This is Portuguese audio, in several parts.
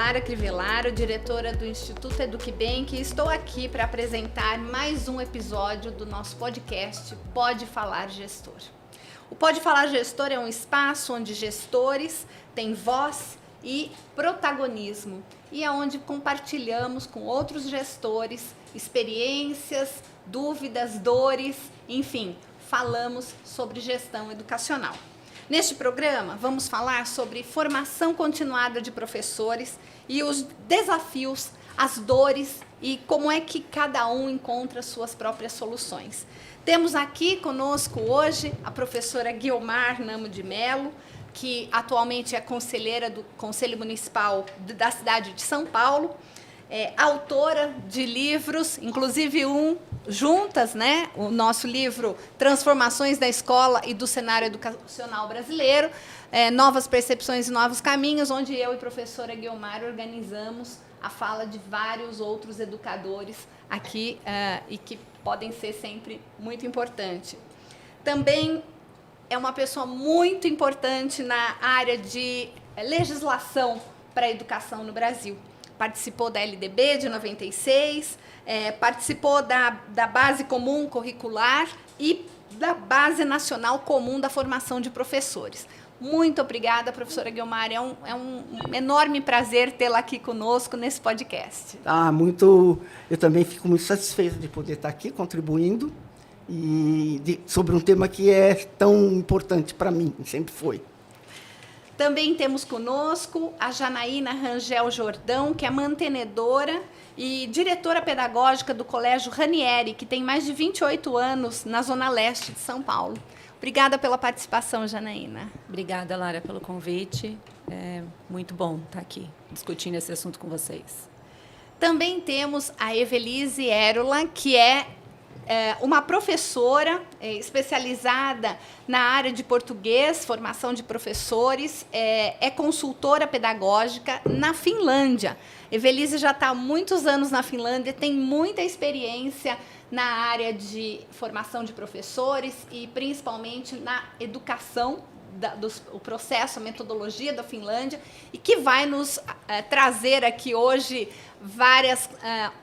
Lara Crivellaro, diretora do Instituto EducBank, e estou aqui para apresentar mais um episódio do nosso podcast Pode Falar Gestor. O Pode Falar Gestor é um espaço onde gestores têm voz e protagonismo e é onde compartilhamos com outros gestores experiências, dúvidas, dores, enfim, falamos sobre gestão educacional. Neste programa, vamos falar sobre formação continuada de professores e os desafios, as dores e como é que cada um encontra suas próprias soluções. Temos aqui conosco hoje a professora Guiomar Namo de Mello, que atualmente é conselheira do Conselho Municipal da cidade de São Paulo, autora de livros, inclusive juntas, né, o nosso livro Transformações da Escola e do Cenário Educacional Brasileiro, Novas Percepções e Novos Caminhos, onde eu e a professora Guiomar organizamos a fala de vários outros educadores aqui e que podem ser sempre muito importantes. Também é uma pessoa muito importante na área de legislação para a educação no Brasil. Participou da LDB de 96, participou da Base Comum Curricular e da Base Nacional Comum da Formação de Professores. Muito obrigada, professora Guiomar. É um enorme prazer tê-la aqui conosco nesse podcast. Eu também fico muito satisfeita de poder estar aqui contribuindo sobre um tema que é tão importante para mim, sempre foi. Também temos conosco a Janaína Rangel Jordão, que é mantenedora e diretora pedagógica do Colégio Ranieri, que tem mais de 28 anos na Zona Leste de São Paulo. Obrigada pela participação, Janaína. Obrigada, Lara, pelo convite. É muito bom estar aqui discutindo esse assunto com vocês. Também temos a Evelise Érula, que é uma professora especializada na área de português, formação de professores, é consultora pedagógica na Finlândia. Evelise já está há muitos anos na Finlândia, tem muita experiência na área de formação de professores e principalmente na educação, o processo, a metodologia da Finlândia, e que vai nos trazer aqui hoje várias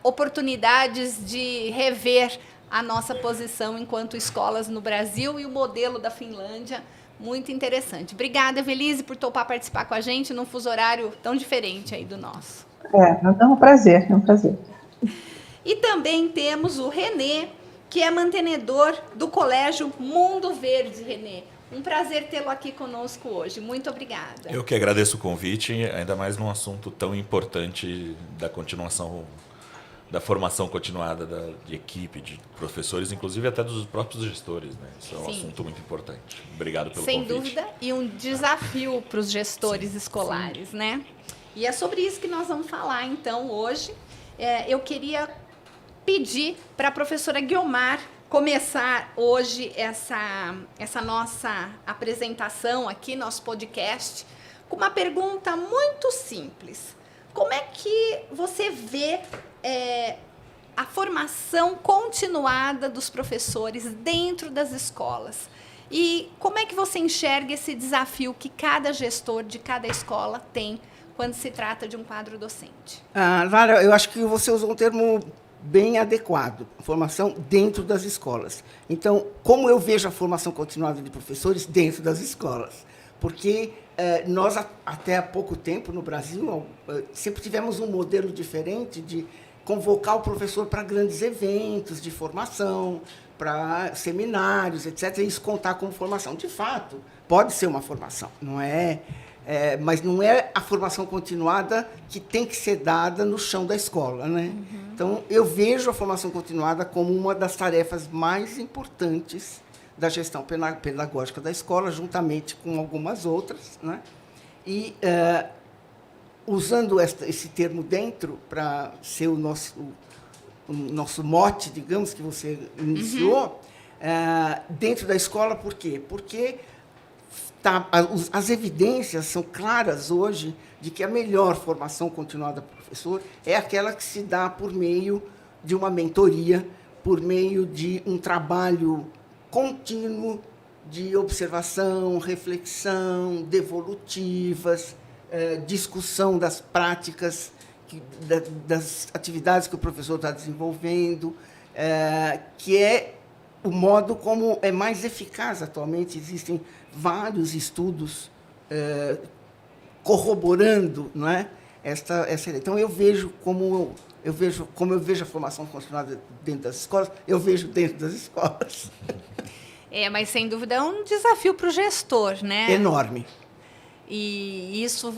oportunidades de rever a nossa posição enquanto escolas no Brasil e o modelo da Finlândia, muito interessante. Obrigada, Evelise, por topar participar com a gente num fuso horário tão diferente aí do nosso. É um prazer, é um prazer. E também temos o Renê, que é mantenedor do Colégio Mundo Verde, Renê. Um prazer tê-lo aqui conosco hoje. Muito obrigada. Eu que agradeço o convite, ainda mais num assunto tão importante da continuação da formação continuada de equipe, de professores, inclusive até dos próprios gestores, né? Isso é um assunto muito importante. Obrigado pelo convite. Sem dúvida, e um desafio para os gestores escolares, né? E é sobre isso que nós vamos falar, então, hoje. Eu queria pedir para a professora Guiomar começar hoje essa nossa apresentação aqui, nosso podcast, com uma pergunta muito simples. Como é que você vê a formação continuada dos professores dentro das escolas? E como é que você enxerga esse desafio que cada gestor de cada escola tem quando se trata de um quadro docente? Lara, eu acho que você usou um termo bem adequado, formação dentro das escolas. Então, como eu vejo a formação continuada de professores dentro das escolas? Porque nós, até há pouco tempo, no Brasil, sempre tivemos um modelo diferente de convocar o professor para grandes eventos de formação, para seminários, etc., e isso contar como formação. De fato, pode ser uma formação, não é? Mas não é a formação continuada que tem que ser dada no chão da escola, né? Uhum. Então, eu vejo a formação continuada como uma das tarefas mais importantes da gestão pedagógica da escola, juntamente com algumas outras, né? E, usando esse termo dentro para ser o nosso mote, digamos, que você iniciou, dentro da escola, por quê? Porque as evidências são claras hoje de que a melhor formação continuada do professor é aquela que se dá por meio de uma mentoria, por meio de um trabalho contínuo de observação, reflexão, devolutivas, discussão das práticas, das atividades que o professor está desenvolvendo, que é o modo como é mais eficaz atualmente. Existem vários estudos corroborando, não é, essa ideia. Então, eu vejo a formação continuada dentro das escolas, eu vejo dentro das escolas. Mas, sem dúvida, é um desafio para o gestor, né? Enorme. E isso,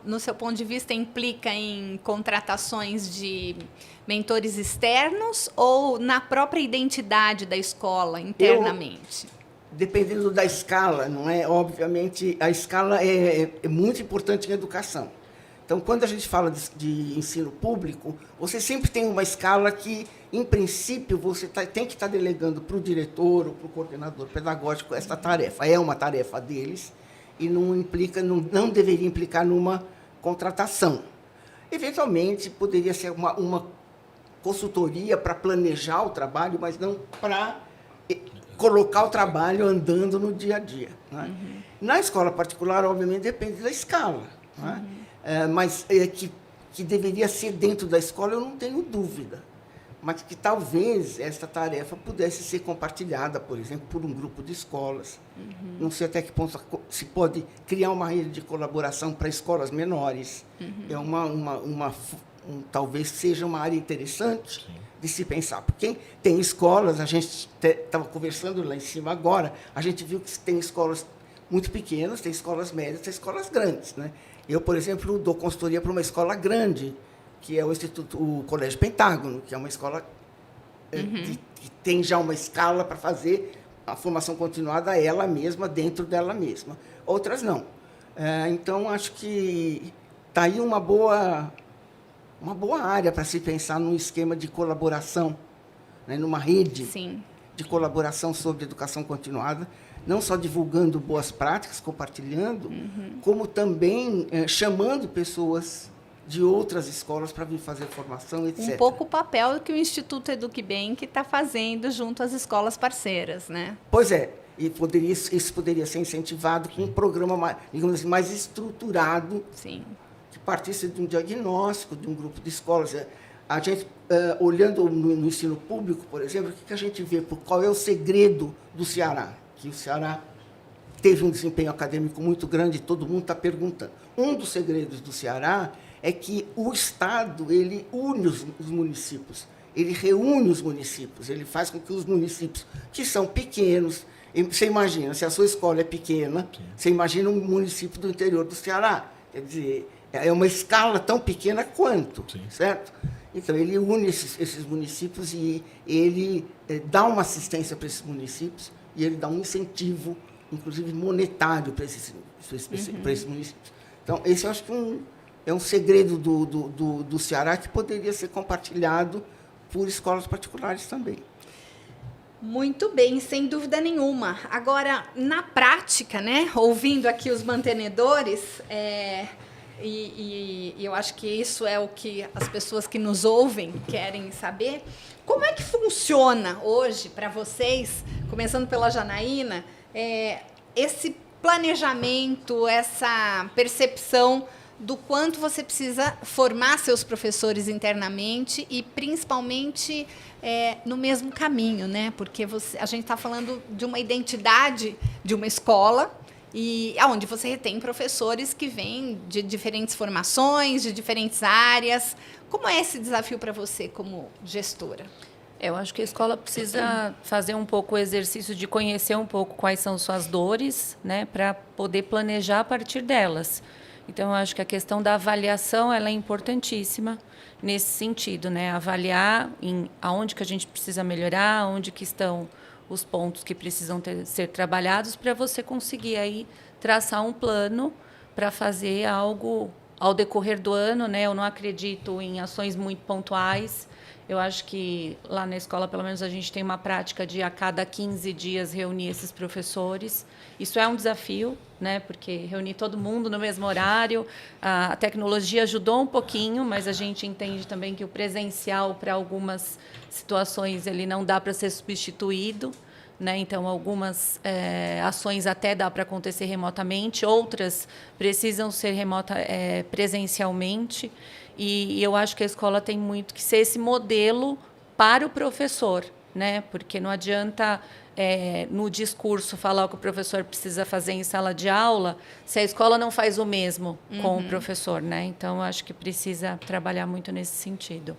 no seu ponto de vista, implica em contratações de mentores externos ou na própria identidade da escola, internamente? Dependendo da escala, não é? Obviamente, a escala é muito importante em educação. Então, quando a gente fala de ensino público, você sempre tem uma escala que, em princípio, você tem que estar delegando para o diretor ou para o coordenador pedagógico essa tarefa. É uma tarefa deles e não deveria implicar numa contratação. Eventualmente, poderia ser uma consultoria para planejar o trabalho, mas não para colocar o trabalho andando no dia a dia. Não é? Na escola particular, obviamente, depende da escala. Não é? Mas que deveria ser dentro da escola, eu não tenho dúvida. Mas que talvez essa tarefa pudesse ser compartilhada, por exemplo, por um grupo de escolas. Não sei até que ponto se pode criar uma rede de colaboração para escolas menores. Talvez seja uma área interessante de se pensar. Porque tem escolas, a gente estava conversando lá em cima agora, a gente viu que tem escolas muito pequenas, tem escolas médias, tem escolas grandes, né? Eu, por exemplo, dou consultoria para uma escola grande, que é o Colégio Pentágono, que é uma escola que tem já uma escala para fazer a formação continuada ela mesma, dentro dela mesma. Outras não. Então, acho que está aí uma boa área para se pensar num esquema de colaboração, né, numa rede de colaboração sobre educação continuada, não só divulgando boas práticas, compartilhando, como também chamando pessoas de outras escolas para vir fazer formação, etc. Um pouco o papel que o Instituto Eduquibem está fazendo junto às escolas parceiras, né? Pois é, e isso poderia ser incentivado com um programa, digamos assim, mais estruturado, que partisse de um diagnóstico de um grupo de escolas. A gente, olhando no ensino público, por exemplo, o que a gente vê? Qual é o segredo do Ceará? Que o Ceará teve um desempenho acadêmico muito grande, todo mundo está perguntando. Um dos segredos do Ceará é que o Estado ele une os municípios, ele reúne os municípios, ele faz com que os municípios, que são pequenos, você imagina, se a sua escola é pequena, você imagina um município do interior do Ceará, quer dizer, é uma escala tão pequena quanto, certo? Então, ele une esses municípios e ele dá uma assistência para esses municípios e ele dá um incentivo, inclusive monetário, para esses municípios. Então, esse eu acho que é um segredo do Ceará que poderia ser compartilhado por escolas particulares também. Muito bem, sem dúvida nenhuma. Agora, na prática, né, ouvindo aqui os mantenedores, e eu acho que isso é o que as pessoas que nos ouvem querem saber, como é que funciona hoje para vocês, começando pela Janaína, esse planejamento, essa percepção do quanto você precisa formar seus professores internamente e, principalmente, no mesmo caminho, né? Porque a gente está falando de uma identidade de uma escola e onde você tem professores que vêm de diferentes formações, de diferentes áreas. Como é esse desafio para você como gestora? Eu acho que a escola precisa fazer um pouco o exercício de conhecer um pouco quais são suas dores, né, para poder planejar a partir delas. Então, eu acho que a questão da avaliação ela é importantíssima nesse sentido, né? Avaliar aonde que a gente precisa melhorar, onde que estão os pontos que precisam ser trabalhados para você conseguir aí traçar um plano para fazer algo ao decorrer do ano, né? Eu não acredito em ações muito pontuais. Eu acho que lá na escola, pelo menos, a gente tem uma prática de a cada 15 dias reunir esses professores. Isso é um desafio, né? Porque reunir todo mundo no mesmo horário, a tecnologia ajudou um pouquinho, mas a gente entende também que o presencial, para algumas situações, ele não dá para ser substituído, né? Então, algumas ações até dá para acontecer remotamente, outras precisam ser presencialmente. E eu acho que a escola tem muito que ser esse modelo para o professor, né? Porque não adianta, no discurso, falar o que o professor precisa fazer em sala de aula, se a escola não faz o mesmo com o professor, né? Então, eu acho que precisa trabalhar muito nesse sentido.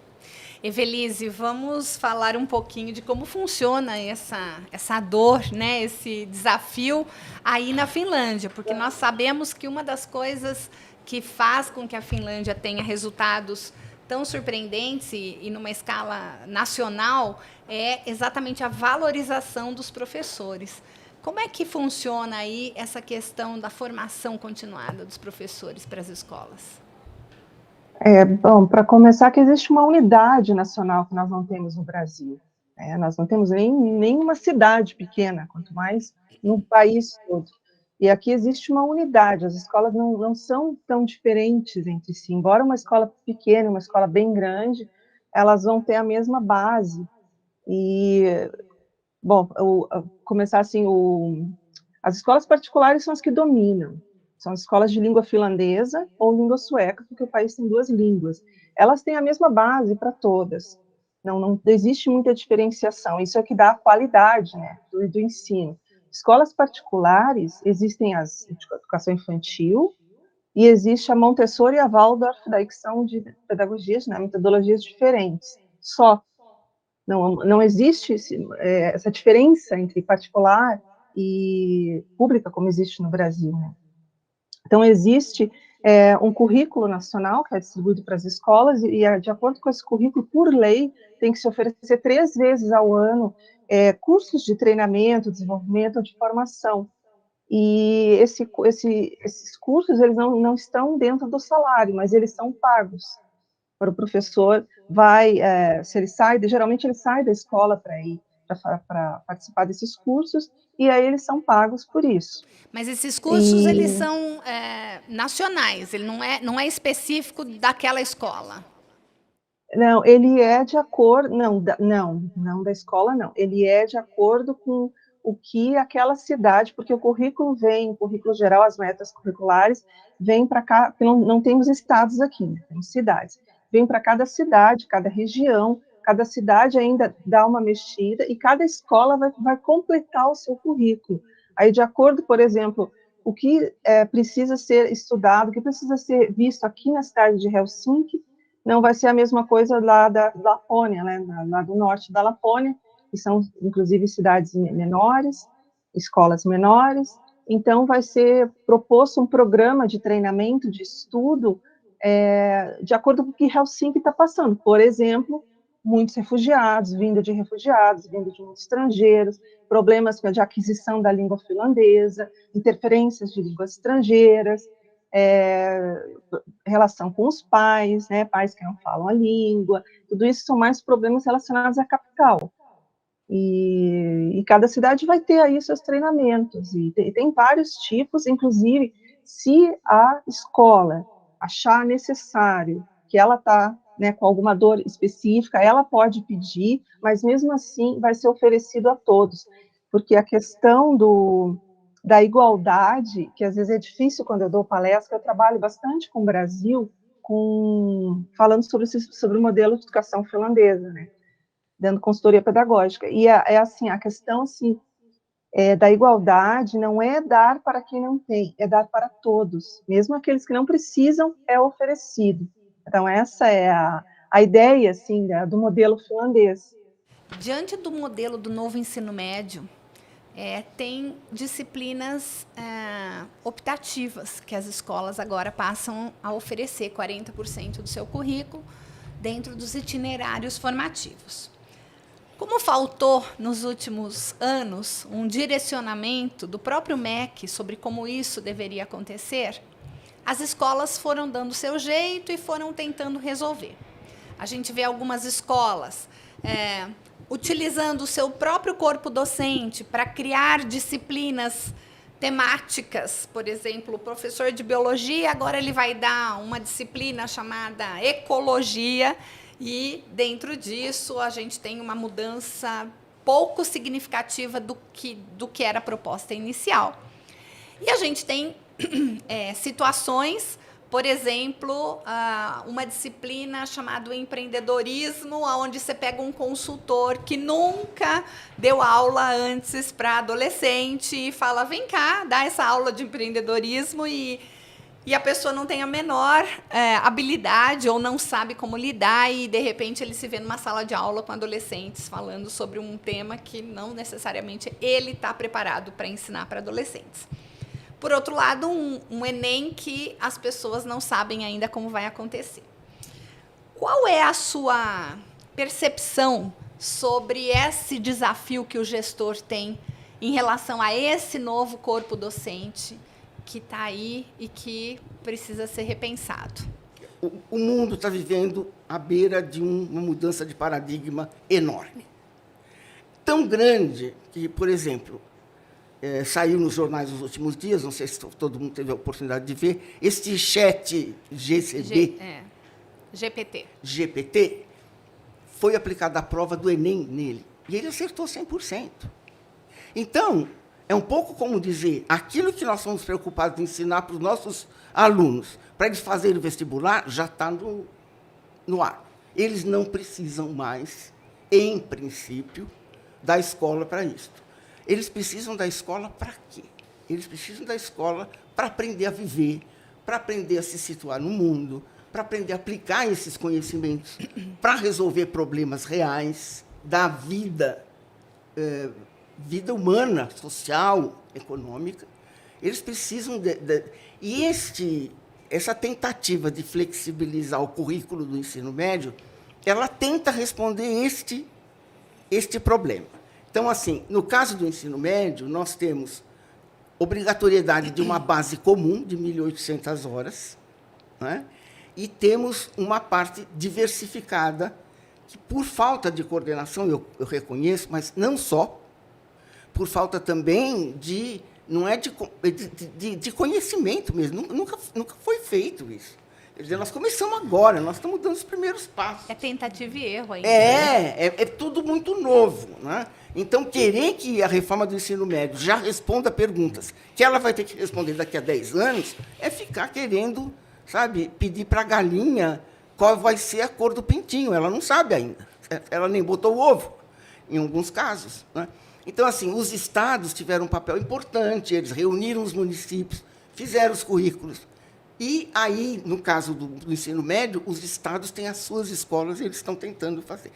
Evelise, vamos falar um pouquinho de como funciona essa dor, né, esse desafio aí na Finlândia, porque nós sabemos que uma das coisas que faz com que a Finlândia tenha resultados tão surpreendentes e numa escala nacional é exatamente a valorização dos professores. Como é que funciona aí essa questão da formação continuada dos professores para as escolas? Bom, para começar, que existe uma unidade nacional que nós não temos no Brasil. Nós não temos nenhuma cidade pequena, quanto mais no país todo. E aqui existe uma unidade, as escolas não são tão diferentes entre si. Embora uma escola pequena, uma escola bem grande, elas vão ter a mesma base. E, bom, começar assim, as escolas particulares são as que dominam. São as escolas de língua finlandesa ou língua sueca, porque o país tem 2 línguas. Elas têm a mesma base para todas. Não existe muita diferenciação. Isso é que dá a qualidade, né, do ensino. Escolas particulares, existem as de educação infantil, e existe a Montessori e a Waldorf, daí que são de pedagogias, né, metodologias diferentes. Só. Não existe essa diferença entre particular e pública, como existe no Brasil, né? Então, existe um currículo nacional que é distribuído para as escolas e, de acordo com esse currículo, por lei, tem que se oferecer 3 vezes ao ano cursos de treinamento, desenvolvimento, de formação. E esses cursos, eles não estão dentro do salário, mas eles são pagos. Para o professor, se ele sai, geralmente ele sai da escola para ir para participar desses cursos, e aí eles são pagos por isso. Mas esses cursos, eles são nacionais, ele não é específico daquela escola. Não, ele é de acordo, não da escola, não. Ele é de acordo com o que aquela cidade, porque o currículo geral, as metas curriculares, vem para cá, porque não temos estados aqui, né, temos cidades. Vem para cada cidade, cada região, cada cidade ainda dá uma mexida, e cada escola vai completar o seu currículo. Aí, de acordo, por exemplo, o que precisa ser estudado, o que precisa ser visto aqui na cidade de Helsinki, não vai ser a mesma coisa lá da Lapônia, né, lá do norte da Lapônia, que são, inclusive, cidades menores, escolas menores. Então, vai ser proposto um programa de treinamento, de estudo, de acordo com o que Helsinki está passando. Por exemplo, muitos refugiados, vindo de muitos estrangeiros, problemas de aquisição da língua finlandesa, interferências de línguas estrangeiras, relação com os pais, né, pais que não falam a língua, tudo isso são mais problemas relacionados à capital. E cada cidade vai ter aí seus treinamentos, e tem vários tipos, inclusive, se a escola achar necessário que ela está, né, com alguma dor específica, ela pode pedir, mas mesmo assim vai ser oferecido a todos, porque a questão da igualdade, que às vezes é difícil quando eu dou palestra, eu trabalho bastante com o Brasil, falando sobre o modelo de educação finlandesa, né, dando consultoria pedagógica, e assim, a questão, assim, da igualdade não é dar para quem não tem, é dar para todos, mesmo aqueles que não precisam, é oferecido. Então, essa é a ideia, assim, do modelo finlandês. Diante do modelo do novo ensino médio, tem disciplinas optativas que as escolas agora passam a oferecer 40% do seu currículo dentro dos itinerários formativos. Como faltou nos últimos anos um direcionamento do próprio MEC sobre como isso deveria acontecer, as escolas foram dando seu jeito e foram tentando resolver. A gente vê algumas escolas utilizando o seu próprio corpo docente para criar disciplinas temáticas. Por exemplo, o professor de biologia, agora ele vai dar uma disciplina chamada ecologia, e dentro disso a gente tem uma mudança pouco significativa do que era a proposta inicial. E a gente tem situações, por exemplo, uma disciplina chamada empreendedorismo, onde você pega um consultor que nunca deu aula antes para adolescente e fala, vem cá, dá essa aula de empreendedorismo e a pessoa não tem a menor habilidade ou não sabe como lidar e, de repente, ele se vê numa sala de aula com adolescentes falando sobre um tema que não necessariamente ele está preparado para ensinar para adolescentes. Por outro lado, um Enem que as pessoas não sabem ainda como vai acontecer. Qual é a sua percepção sobre esse desafio que o gestor tem em relação a esse novo corpo docente que está aí e que precisa ser repensado? O mundo está vivendo à beira de uma mudança de paradigma enorme. Tão grande que, por exemplo, saiu nos jornais nos últimos dias, não sei se todo mundo teve a oportunidade de ver, este chat GPT foi aplicada a prova do Enem nele, e ele acertou 100%. Então, é um pouco como dizer, aquilo que nós somos preocupados em ensinar para os nossos alunos, para eles fazerem o vestibular, já está no ar. Eles não precisam mais, em princípio, da escola para isso. Eles precisam da escola para quê? Eles precisam da escola para aprender a viver, para aprender a se situar no mundo, para aprender a aplicar esses conhecimentos, para resolver problemas reais da vida humana, social, econômica. Eles precisam e essa tentativa de flexibilizar o currículo do ensino médio, ela tenta responder este problema. Então, assim, no caso do ensino médio, nós temos obrigatoriedade de uma base comum de 1.800 horas, né? E temos uma parte diversificada que, por falta de coordenação, eu reconheço, mas não só, por falta também de conhecimento mesmo. Nunca foi feito isso. Quer dizer, nós começamos agora, nós estamos dando os primeiros passos. É tentativa e erro ainda. É tudo muito novo, né? Então, querer que a reforma do ensino médio já responda perguntas que ela vai ter que responder daqui a 10 anos é ficar querendo, sabe, pedir para a galinha qual vai ser a cor do pintinho. Ela não sabe ainda. Ela nem botou o ovo, em alguns casos, né? Então, assim, os estados tiveram um papel importante, eles reuniram os municípios, fizeram os currículos. E aí, no caso do ensino médio, os estados têm as suas escolas e eles estão tentando fazer.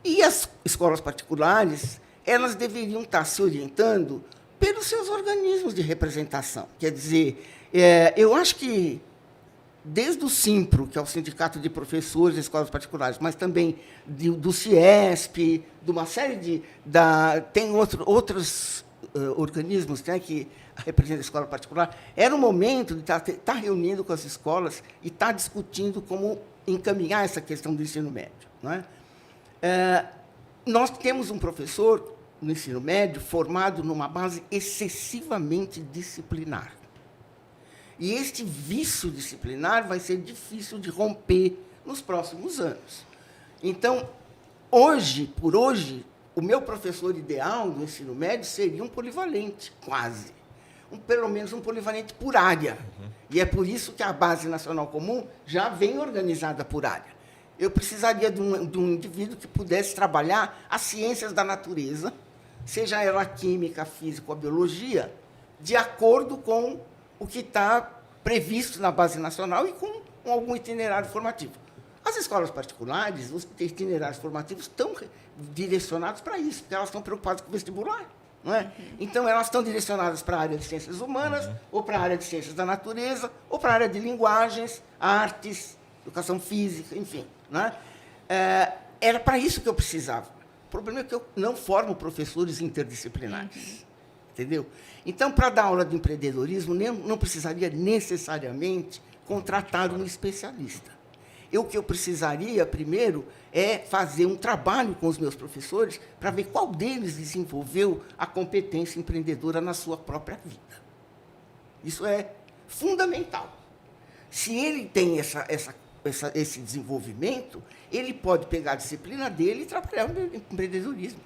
E as escolas particulares, elas deveriam estar se orientando pelos seus organismos de representação. Quer dizer, eu acho que, desde o SIMPRO, que é o Sindicato de Professores de Escolas Particulares, mas também do CIESP, de uma série tem outros organismos, né, que representam a escola particular, era o momento de estar reunindo com as escolas e estar discutindo como encaminhar essa questão do ensino médio, não é? Nós temos um professor no ensino médio formado numa base excessivamente disciplinar. E este vício disciplinar vai ser difícil de romper nos próximos anos. Então, por hoje, o meu professor ideal do ensino médio seria um polivalente, quase. Pelo menos um polivalente por área. E é por isso que a Base Nacional Comum já vem organizada por área. Eu precisaria de um indivíduo que pudesse trabalhar as ciências da natureza, seja ela a química, a física ou a biologia, de acordo com o que está previsto na Base Nacional e com algum itinerário formativo. As escolas particulares, os itinerários formativos estão direcionados para isso, porque elas estão preocupadas com o vestibular. Não é? Então, elas estão direcionadas para a área de ciências humanas, ou para a área de ciências da natureza, ou para a área de linguagens, artes, educação física, enfim. Não é? Era para isso que eu precisava. O problema é que eu não formo professores interdisciplinares. Entendeu? Então, para dar aula de empreendedorismo, não precisaria necessariamente contratar um especialista. O que eu precisaria, primeiro, é fazer um trabalho com os meus professores para ver qual deles desenvolveu a competência empreendedora na sua própria vida. Isso é fundamental. Se ele tem esse desenvolvimento, ele pode pegar a disciplina dele e trabalhar no empreendedorismo.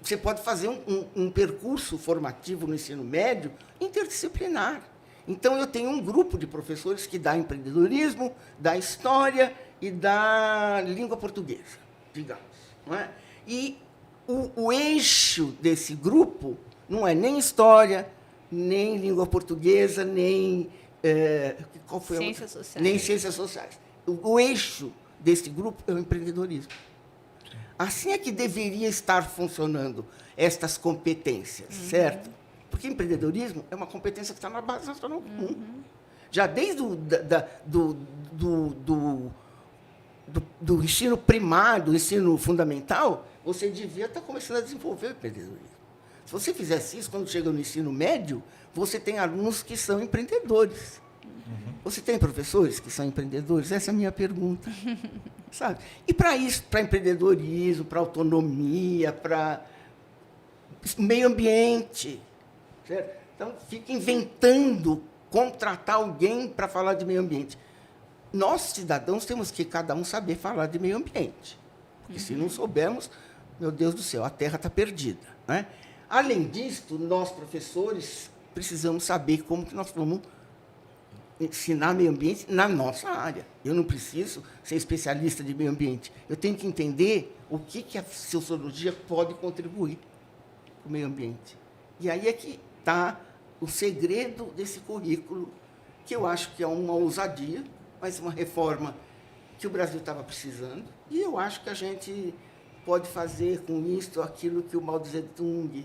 você pode fazer um percurso formativo no ensino médio interdisciplinar. Então, eu tenho um grupo de professores que dá empreendedorismo, dá história e dá língua portuguesa, digamos. Não é? E o eixo desse grupo não é nem história, nem língua portuguesa, nem... qual foi Ciências sociais. Nem ciências sociais. O eixo desse grupo é o empreendedorismo. Assim é que deveria estar funcionando estas competências, certo? Porque empreendedorismo é uma competência que está na base nacional comum. Já desde do ensino primário, do ensino fundamental, você devia estar começando a desenvolver o empreendedorismo. Se você fizesse isso, quando chega no ensino médio, você tem alunos que são empreendedores. Você tem professores que são empreendedores? Essa é a minha pergunta. Sabe? E para isso, para empreendedorismo, para autonomia, para meio ambiente. Certo? Então, fica inventando contratar alguém para falar de meio ambiente. Nós, cidadãos, temos que, cada um, saber falar de meio ambiente. Porque, se não soubermos, meu Deus do céu, a Terra está perdida. Né? Além disso, nós, professores, precisamos saber como que nós vamos ensinar meio ambiente na nossa área. Eu não preciso ser especialista de meio ambiente. Eu tenho que entender o que a sociologia pode contribuir para o meio ambiente. E aí é que está o segredo desse currículo, que eu acho que é uma ousadia, mas uma reforma que o Brasil estava precisando. E eu acho que a gente pode fazer com isso aquilo que o Mao Tse-tung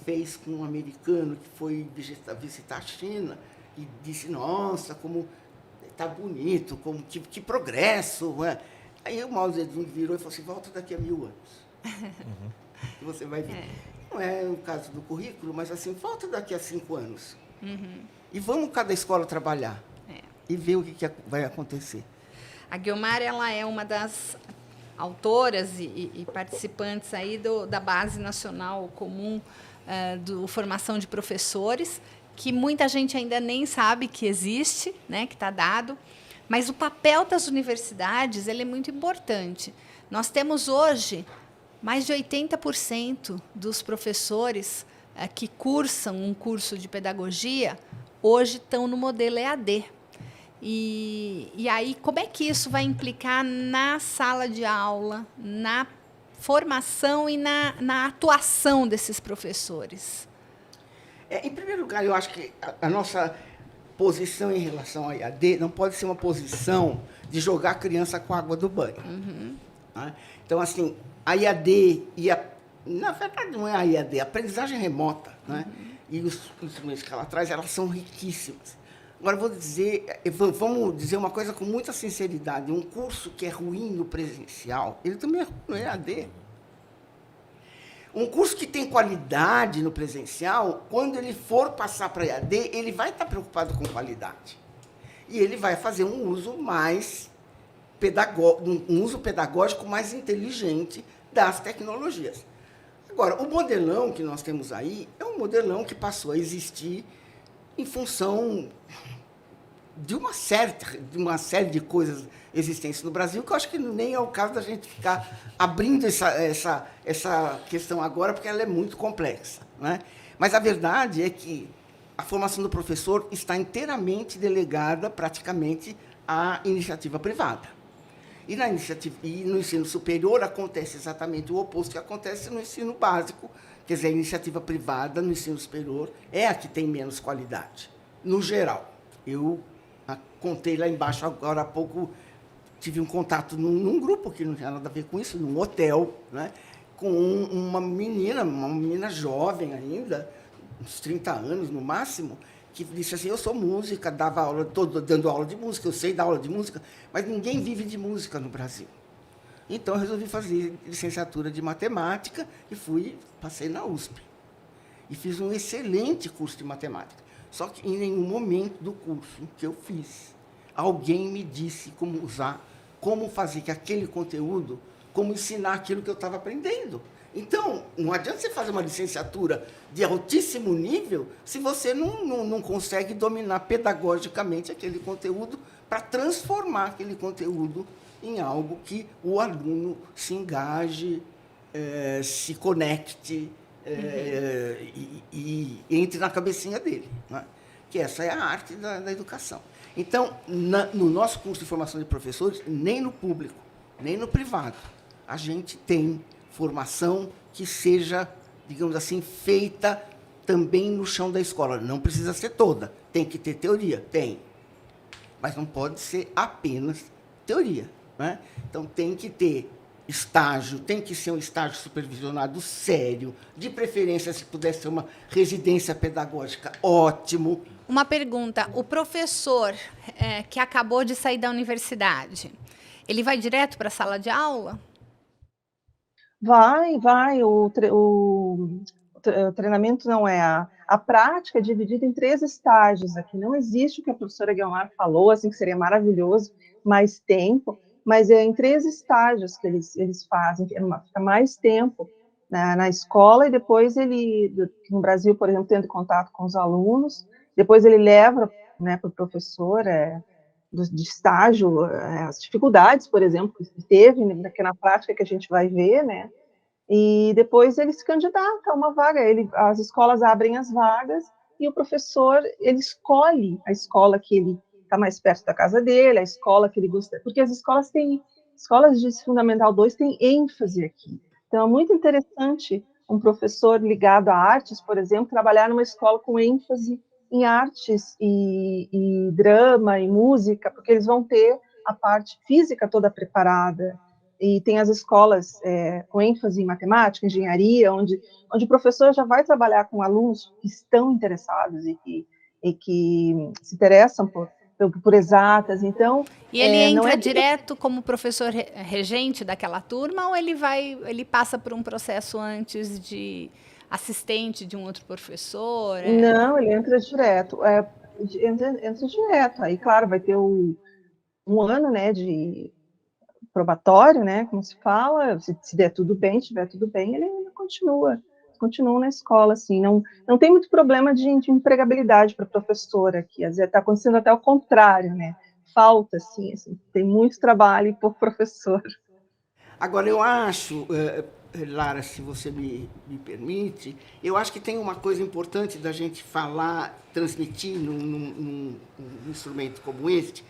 fez com um americano que foi visitar a China e disse, nossa, como está bonito, como que progresso. Né? Aí o Mao Tse-tung virou e falou assim, volta daqui a 1000 anos. E você vai ver. Não é o caso do currículo, mas assim, volta daqui a 5 anos. E vamos cada escola trabalhar e ver o que vai acontecer. A Guiomar, ela é uma das autoras e participantes aí da Base Nacional Comum do Formação de Professores, que muita gente ainda nem sabe que existe, né, que está dado, mas o papel das universidades ele é muito importante. Nós temos hoje mais de 80% dos professores que cursam um curso de pedagogia hoje estão no modelo EAD. E aí, como é que isso vai implicar na sala de aula, na formação e na atuação desses professores? Em primeiro lugar, eu acho que a nossa posição em relação ao EAD não pode ser uma posição de jogar a criança com a água do banho. Né? Então, assim, a EAD na verdade, não é a EAD, a aprendizagem remota, né? E os instrumentos que ela traz, elas são riquíssimas. Agora, vamos dizer uma coisa com muita sinceridade. Um curso que é ruim no presencial, ele também é ruim no EAD. Um curso que tem qualidade no presencial, quando ele for passar para EAD, ele vai estar preocupado com qualidade. E ele vai fazer um uso mais um uso pedagógico mais inteligente das tecnologias. Agora, o modelão que nós temos aí é um modelão que passou a existir em função de uma série de coisas existentes no Brasil, que eu acho que nem é o caso da gente ficar abrindo essa questão agora, porque ela é muito complexa. Né? Mas a verdade é que a formação do professor está inteiramente delegada, praticamente, à iniciativa privada. E no ensino superior acontece exatamente o oposto que acontece no ensino básico. Quer dizer, a iniciativa privada no ensino superior é a que tem menos qualidade, no geral. Eu contei lá embaixo, agora há pouco, tive um contato num grupo que não tinha nada a ver com isso, num hotel, né, com uma menina jovem ainda, uns 30 anos no máximo, que disse assim, eu sou música, dando aula de música, eu sei dar aula de música, mas ninguém vive de música no Brasil. Então, eu resolvi fazer licenciatura de matemática e passei na USP. E fiz um excelente curso de matemática. Só que em nenhum momento do curso que eu fiz, alguém me disse como fazer que aquele conteúdo, como ensinar aquilo que eu estava aprendendo. Então, não adianta você fazer uma licenciatura de altíssimo nível se você não consegue dominar pedagogicamente aquele conteúdo para transformar aquele conteúdo em algo que o aluno se engaje se conecte e entre na cabecinha dele, né? Que essa é a arte da educação. Então, no nosso curso de formação de professores, nem no público, nem no privado, a gente tem formação que seja, digamos assim, feita também no chão da escola. Não precisa ser toda, tem que ter teoria, tem, mas não pode ser apenas teoria, né? Então, tem que ter estágio, tem que ser um estágio supervisionado sério, de preferência, se pudesse ser uma residência pedagógica, ótimo. Uma pergunta, o professor que acabou de sair da universidade, ele vai direto para a sala de aula? Vai. O treinamento não é a prática é dividida em 3 estágios aqui. Não existe o que a professora Guiomar falou, assim, que seria maravilhoso, mais tempo, mas é em 3 estágios que eles fazem, fica mais tempo na escola, e depois no Brasil, por exemplo, tendo contato com os alunos, depois ele leva, né, para o professor de estágio, as dificuldades, por exemplo, que teve, né, que na prática que a gente vai ver, né, e depois ele se candidata a uma vaga, as escolas abrem as vagas, e o professor, ele escolhe a escola que ele está mais perto da casa dele, a escola que ele gosta, porque as escolas de Fundamental 2 têm ênfase aqui. Então, é muito interessante um professor ligado a artes, por exemplo, trabalhar numa escola com ênfase em artes e drama e música, porque eles vão ter a parte física toda preparada. E tem as escolas com ênfase em matemática, engenharia, onde o professor já vai trabalhar com alunos que estão interessados e que se interessam por exatas. Então, e ele entra direto como professor regente daquela turma, ou ele passa por um processo antes de assistente de um outro professor? Não, ele entra direto. Entra direto. Aí, claro, vai ter um ano, né, de probatório, né, como se fala, se der tudo bem, se tiver tudo bem, ele continua na escola, assim, não tem muito problema de empregabilidade para professora aqui, às vezes está acontecendo até o contrário, né, falta, assim, tem muito trabalho por professor. Agora, eu acho, Lara, se você me permite, eu acho que tem uma coisa importante da gente falar, transmitir num instrumento como este.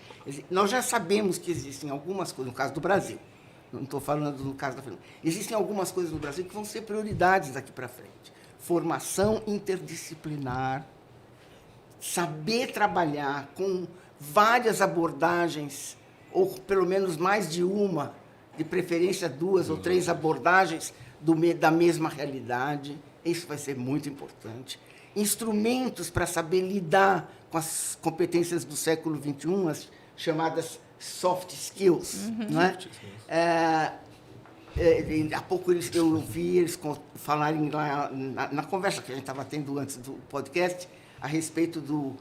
Nós já sabemos que existem algumas coisas, no caso do Brasil, não estou falando no caso da Fernanda, existem algumas coisas no Brasil que vão ser prioridades daqui para frente. Formação interdisciplinar, saber trabalhar com várias abordagens, ou pelo menos mais de uma, de preferência 2 ou 3 abordagens da mesma realidade, isso vai ser muito importante. Instrumentos para saber lidar com as competências do século XXI, as chamadas soft skills. Não é? Há pouco eu ouvi eles falarem lá na conversa que a gente estava tendo antes do podcast a respeito do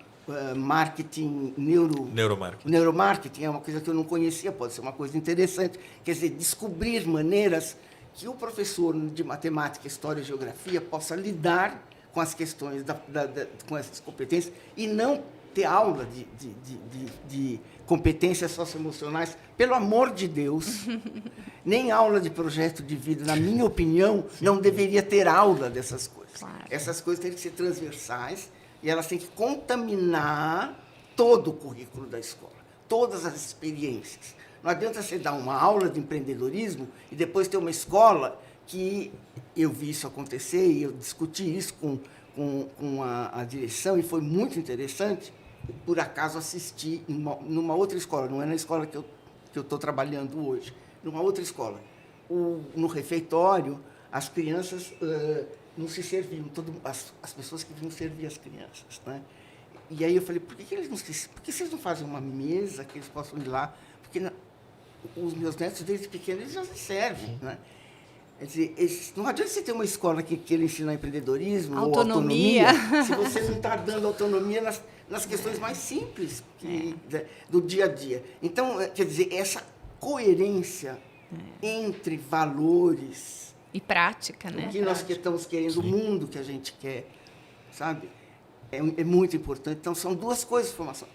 marketing, neuromarketing, é uma coisa que eu não conhecia, pode ser uma coisa interessante. Quer dizer, descobrir maneiras que o professor de matemática, história e geografia possa lidar com as questões, com essas competências, e não ter aula de competências socioemocionais, pelo amor de Deus, nem aula de projeto de vida, na minha opinião, não deveria ter aula dessas coisas. Claro. Essas coisas têm que ser transversais, e elas têm que contaminar todo o currículo da escola, todas as experiências. Não adianta você dar uma aula de empreendedorismo e depois ter uma escola que eu vi isso acontecer e eu discuti isso com a direção e foi muito interessante. Por acaso assisti numa outra escola, não é na escola que eu estou trabalhando hoje, numa outra escola. No refeitório, as crianças não se serviam, as pessoas que vinham servir as crianças, né? E aí eu falei, por que vocês não fazem uma mesa que eles possam ir lá? Porque os meus netos, desde pequenos, eles já se servem, né? Quer dizer, não adianta você ter uma escola que queira ensinar empreendedorismo ou autonomia se você não está dando autonomia nas questões mais simples do dia a dia. Então, quer dizer, essa coerência entre valores e prática, né? O que nós estamos querendo, o mundo que a gente quer, sabe? É muito importante. Então, são 2 coisas de formação.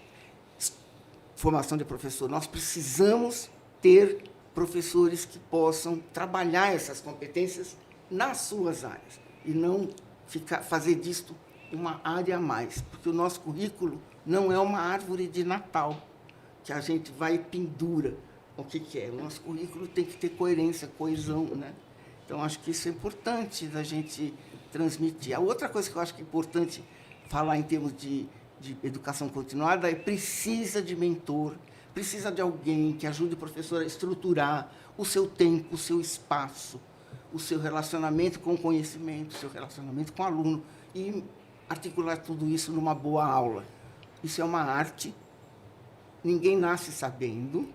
Formação de professor. Nós precisamos ter professores que possam trabalhar essas competências nas suas áreas e não fazer disto uma área a mais, porque o nosso currículo não é uma árvore de Natal que a gente vai e pendura o que é. O nosso currículo tem que ter coerência, coesão, né? Então, acho que isso é importante da gente transmitir. A outra coisa que eu acho que é importante falar em termos de educação continuada é precisa de mentor, precisa de alguém que ajude o professor a estruturar o seu tempo, o seu espaço, o seu relacionamento com o conhecimento, o seu relacionamento com o aluno e articular tudo isso numa boa aula. Isso é uma arte, ninguém nasce sabendo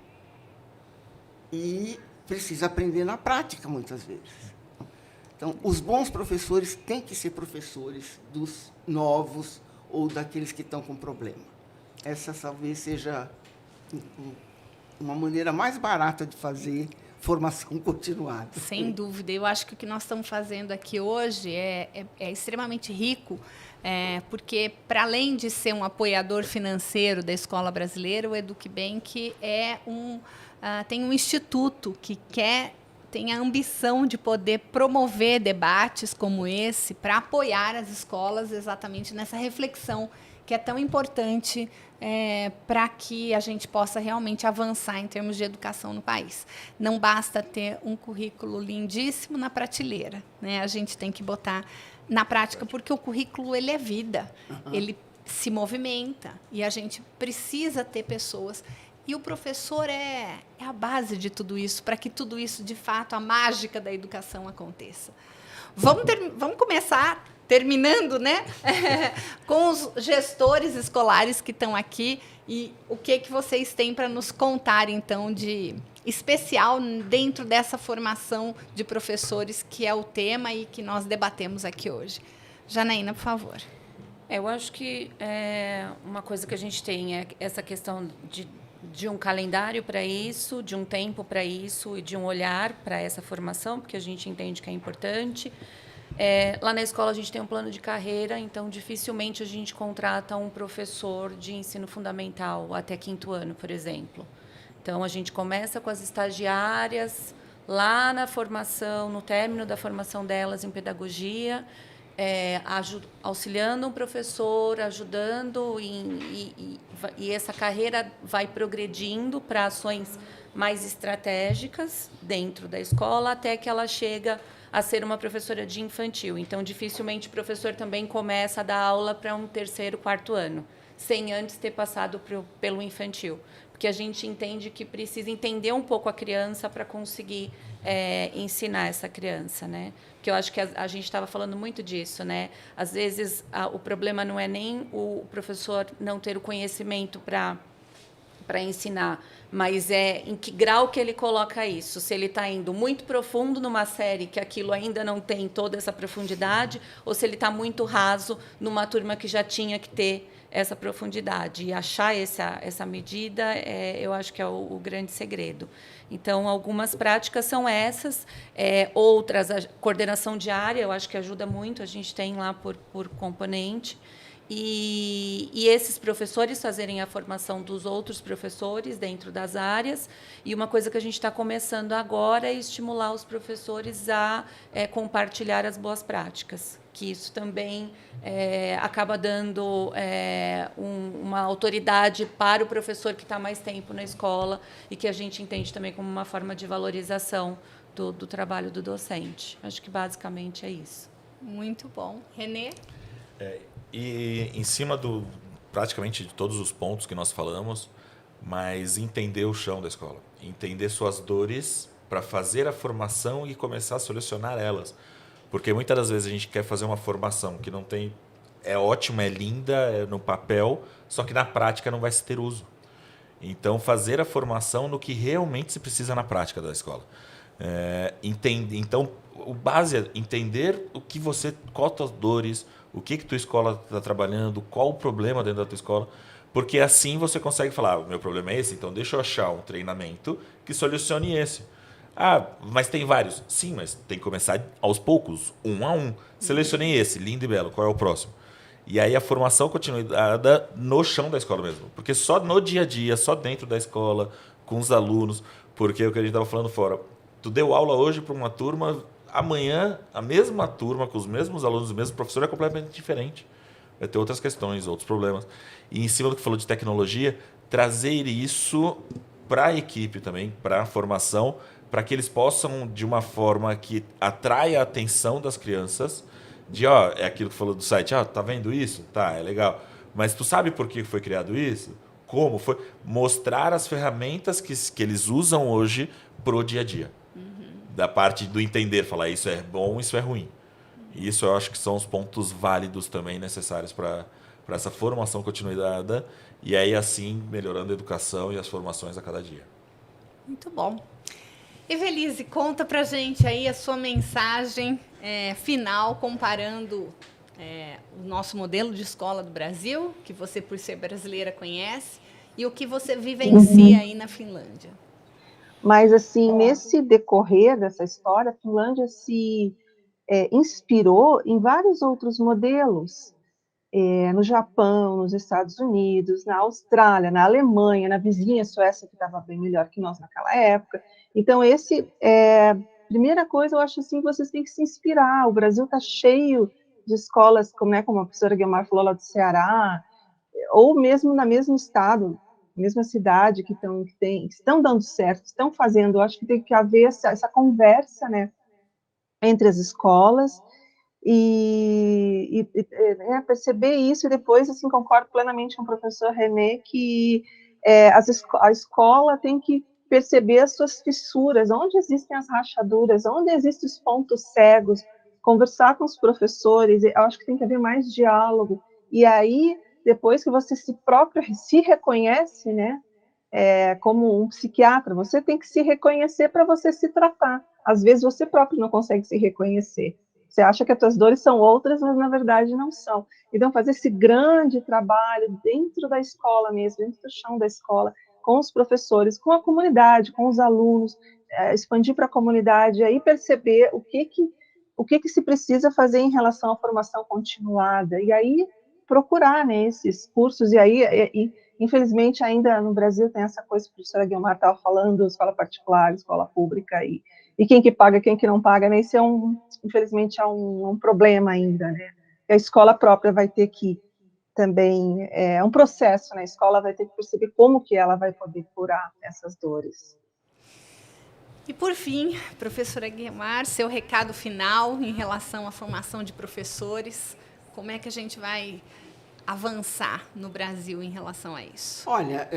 e precisa aprender na prática, muitas vezes. Então, os bons professores têm que ser professores dos novos ou daqueles que estão com problema. Essa talvez seja uma maneira mais barata de fazer formação continuada. Sem dúvida. Eu acho que o que nós estamos fazendo aqui hoje é extremamente rico, porque, para além de ser um apoiador financeiro da Escola Brasileira, o EducBank tem um instituto que tem a ambição de poder promover debates como esse para apoiar as escolas exatamente nessa reflexão que é tão importante para que a gente possa realmente avançar em termos de educação no país. Não basta ter um currículo lindíssimo na prateleira, né? A gente tem que botar na prática, porque o currículo ele é vida, ele se movimenta e a gente precisa ter pessoas. E o professor é a base de tudo isso, para que tudo isso, de fato, a mágica da educação aconteça. Vamos começar terminando, né? Com os gestores escolares que estão aqui e o que vocês têm para nos contar, então, de especial dentro dessa formação de professores, que é o tema e que nós debatemos aqui hoje. Janaína, por favor. Eu acho que uma coisa que a gente tem é essa questão de um calendário para isso, de um tempo para isso e de um olhar para essa formação, porque a gente entende que é importante. Lá na escola a gente tem um plano de carreira, então dificilmente a gente contrata um professor de ensino fundamental até 5º ano, por exemplo. Então a gente começa com as estagiárias lá na formação, no término da formação delas em pedagogia, auxiliando um professor, ajudando, e essa carreira vai progredindo para ações mais estratégicas dentro da escola, até que ela chega a ser uma professora de infantil. Então, dificilmente o professor também começa a dar aula para um 3º, 4º ano, sem antes ter passado pelo infantil. Porque a gente entende que precisa entender um pouco a criança para conseguir ensinar essa criança, né? Porque eu acho que a gente estava falando muito disso, né? Às vezes, o problema não é nem o professor não ter o conhecimento para ensinar, mas em que grau que ele coloca isso. Se ele está indo muito profundo numa série que aquilo ainda não tem toda essa profundidade, ou se ele está muito raso numa turma que já tinha que ter essa profundidade. E achar essa medida, eu acho que é o grande segredo. Então, algumas práticas são essas, outras, a coordenação diária, eu acho que ajuda muito, a gente tem lá por componente. E esses professores fazerem a formação dos outros professores dentro das áreas. E uma coisa que a gente está começando agora é estimular os professores a compartilhar as boas práticas, que isso também acaba dando uma autoridade para o professor que está mais tempo na escola e que a gente entende também como uma forma de valorização do trabalho do docente. Acho que basicamente é isso. Muito bom. Renê? E em cima praticamente de todos os pontos que nós falamos, mas entender o chão da escola, entender suas dores para fazer a formação e começar a solucionar elas. Porque muitas das vezes a gente quer fazer uma formação que não tem... É ótima, é linda, no papel, só que na prática não vai se ter uso. Então, fazer a formação no que realmente se precisa na prática da escola. Então, o base é entender qual as tuas dores, o que tua escola está trabalhando, qual o problema dentro da tua escola, porque assim você consegue falar, o meu problema é esse, então deixa eu achar um treinamento que solucione esse. Mas tem vários. Sim, mas tem que começar aos poucos, um a um. Selecionei esse, lindo e belo, qual é o próximo? E aí a formação continuada no chão da escola mesmo, porque só no dia a dia, só dentro da escola, com os alunos, Porque é o que a gente estava falando fora. Tu deu aula hoje para uma turma, amanhã a mesma turma, com os mesmos alunos, o mesmo professor, é completamente diferente. Vai ter outras questões, outros problemas. E em cima do que falou de tecnologia, trazer isso para a equipe também, para a formação, para que eles possam, de uma forma que atraia a atenção das crianças, é aquilo que falou do site, tá vendo isso? Tá, é legal. Mas tu sabe por que foi criado isso? Como foi? Mostrar as ferramentas que eles usam hoje pro dia a dia. Da parte do entender, falar isso é bom, isso é ruim. Isso eu acho que são os pontos válidos também necessários para essa formação continuada e aí assim melhorando a educação e as formações a cada dia. Muito bom. Evelise, conta pra gente aí a sua mensagem final comparando o nosso modelo de escola do Brasil, que você, por ser brasileira, conhece, e o que você vivencia aí na Finlândia. Mas, assim, nesse decorrer dessa história, a Finlândia se inspirou em vários outros modelos, no Japão, nos Estados Unidos, na Austrália, na Alemanha, na vizinha Suécia, que estava bem melhor que nós naquela época. Então, primeira coisa, eu acho assim, vocês têm que se inspirar. O Brasil está cheio de escolas, como a professora Guiomar falou lá do Ceará, ou mesmo no mesmo estado, mesma cidade, que estão dando certo, estão fazendo. Eu acho que tem que haver essa conversa, né, entre as escolas, e perceber isso, e depois, assim, concordo plenamente com o professor René, que a escola tem que perceber as suas fissuras, onde existem as rachaduras, onde existem os pontos cegos, conversar com os professores. Eu acho que tem que haver mais diálogo, e aí, depois que você se reconhece, né, como um psiquiatra, você tem que se reconhecer para você se tratar. Às vezes você próprio não consegue se reconhecer. Você acha que as suas dores são outras, mas na verdade não são. Então, fazer esse grande trabalho dentro da escola mesmo, dentro do chão da escola, com os professores, com a comunidade, com os alunos, expandir para a comunidade, aí perceber o que se precisa fazer em relação à formação continuada, e aí procurar, né, esses cursos, e aí, infelizmente, ainda no Brasil tem essa coisa que a professora Guiomar estava falando, escola particular, escola pública, e quem que paga, quem que não paga, né? Isso infelizmente, é um problema ainda, né? A escola própria vai ter que também, um processo, né? A escola vai ter que perceber como que ela vai poder curar essas dores. E, por fim, professora Guiomar, seu recado final em relação à formação de professores, como é que a gente vai avançar no Brasil em relação a isso? Olha,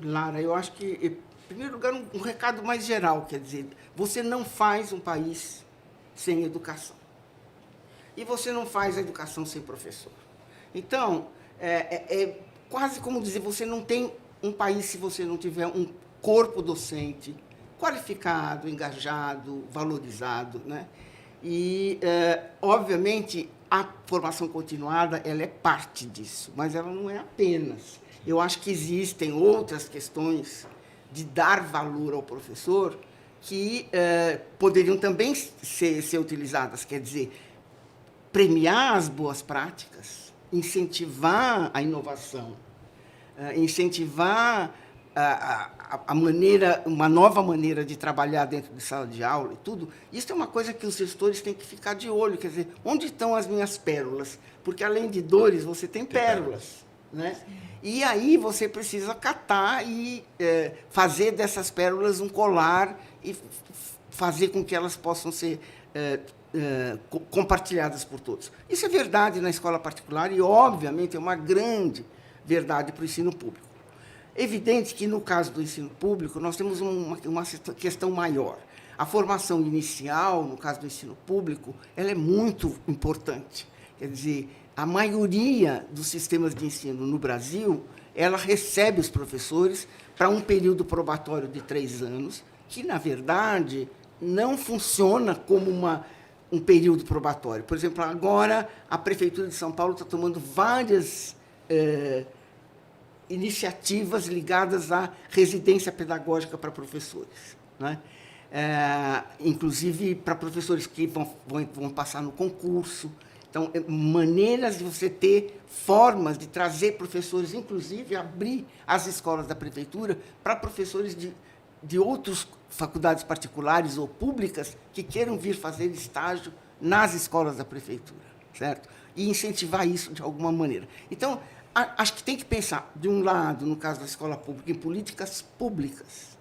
Lara, eu acho que, em primeiro lugar, um recado mais geral, quer dizer, você não faz um país sem educação. E você não faz a educação sem professor. Então, é quase como dizer, você não tem um país se você não tiver um corpo docente qualificado, engajado, valorizado, né? E, obviamente, a formação continuada, ela é parte disso, mas ela não é apenas. Eu acho que existem outras questões de dar valor ao professor que poderiam também ser utilizadas, quer dizer, premiar as boas práticas, incentivar a inovação, incentivar uma nova maneira de trabalhar dentro de sala de aula e tudo. Isso é uma coisa que os gestores têm que ficar de olho, quer dizer, onde estão as minhas pérolas? Porque, além de dores, você tem pérolas, né? E aí você precisa catar e fazer dessas pérolas um colar e fazer com que elas possam ser compartilhadas por todos. Isso é verdade na escola particular e, obviamente, é uma grande verdade para o ensino público. Evidente que, no caso do ensino público, nós temos uma questão maior. A formação inicial, no caso do ensino público, ela é muito importante. Quer dizer, a maioria dos sistemas de ensino no Brasil, ela recebe os professores para um período probatório de 3 anos, que, na verdade, não funciona como um período probatório. Por exemplo, agora, a Prefeitura de São Paulo está tomando várias iniciativas ligadas à residência pedagógica para professores, né? Inclusive para professores que vão passar no concurso. Então, maneiras de você ter formas de trazer professores, inclusive abrir as escolas da prefeitura para professores de outras faculdades particulares ou públicas que queiram vir fazer estágio nas escolas da prefeitura, certo? E incentivar isso de alguma maneira. Então, acho que tem que pensar, de um lado, no caso da escola pública, em políticas públicas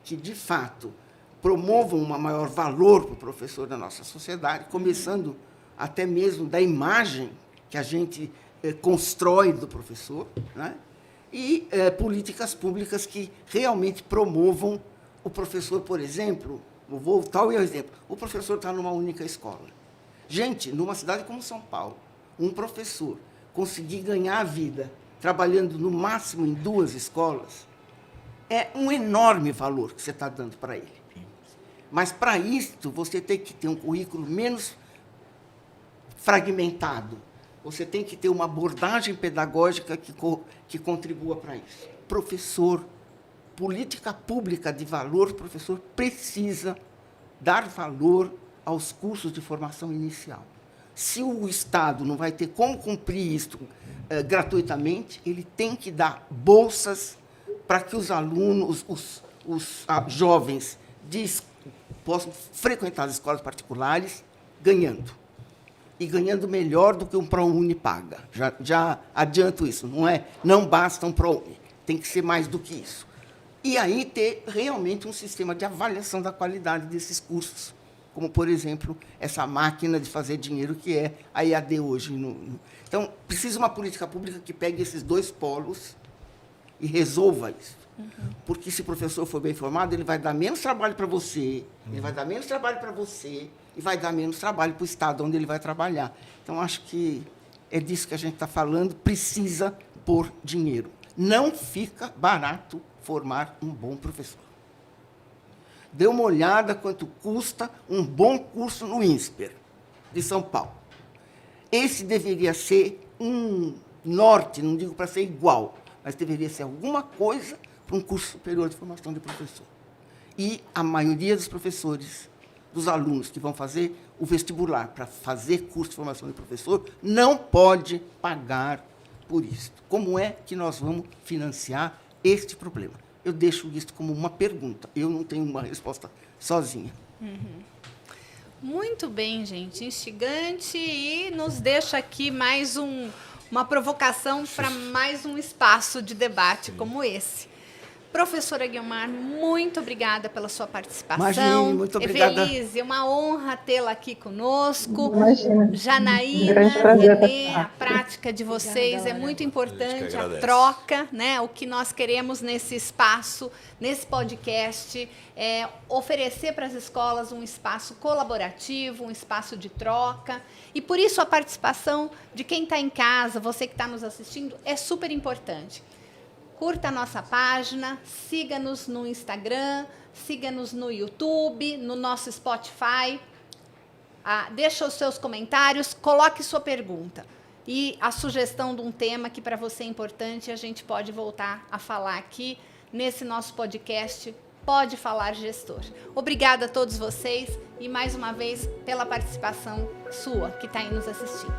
que, de fato, promovam um maior valor para o professor da nossa sociedade, começando até mesmo da imagem que a gente constrói do professor, né? E políticas públicas que realmente promovam o professor, por exemplo, vou voltar ao exemplo, o professor está numa única escola. Gente, numa cidade como São Paulo, um professor conseguir ganhar a vida trabalhando no máximo em 2 escolas é um enorme valor que você está dando para ele. Mas, para isso, você tem que ter um currículo menos fragmentado. Você tem que ter uma abordagem pedagógica que contribua para isso. Professor, política pública de valor, o professor precisa dar valor aos cursos de formação inicial. Se o Estado não vai ter como cumprir isso gratuitamente, ele tem que dar bolsas para que os alunos, os jovens possam frequentar as escolas particulares ganhando. E ganhando melhor do que um ProUni paga. Já adianto isso. Não basta um ProUni. Tem que ser mais do que isso. E aí ter realmente um sistema de avaliação da qualidade desses cursos, como, por exemplo, essa máquina de fazer dinheiro que é a EAD hoje. Então, precisa uma política pública que pegue esses 2 polos e resolva isso. Porque, se o professor for bem formado, ele vai dar menos trabalho para você, ele vai dar menos trabalho para você e vai dar menos trabalho para o Estado onde ele vai trabalhar. Então, acho que é disso que a gente está falando, precisa pôr dinheiro. Não fica barato formar um bom professor. Dê uma olhada quanto custa um bom curso no INSPER, de São Paulo. Esse deveria ser um norte, não digo para ser igual, mas deveria ser alguma coisa para um curso superior de formação de professor. E a maioria dos professores, dos alunos que vão fazer o vestibular para fazer curso de formação de professor, não pode pagar por isso. Como é que nós vamos financiar este problema? Eu deixo isso como uma pergunta. Eu não tenho uma resposta sozinha. Muito bem, gente. Instigante e nos deixa aqui mais uma provocação para mais um espaço de debate como esse. Professora Guiomar, muito obrigada pela sua participação. Imagine, muito obrigada. Evelise, uma honra tê-la aqui conosco. Imagina. Janaína, Grande prazer Renê, a participar. prática de vocês é muito importante, a agradece. troca, né? O que nós queremos nesse espaço, nesse podcast, é oferecer para as escolas um espaço colaborativo, um espaço de troca. E por isso a participação de quem está em casa, você que está nos assistindo, é super importante. Curta a nossa página, siga-nos no Instagram, siga-nos no YouTube, no nosso Spotify. Deixa os seus comentários, coloque sua pergunta. E a sugestão de um tema que para você é importante, a gente pode voltar a falar aqui nesse nosso podcast Pode Falar Gestor. Obrigada a todos vocês e, mais uma vez, pela participação sua que está aí nos assistindo.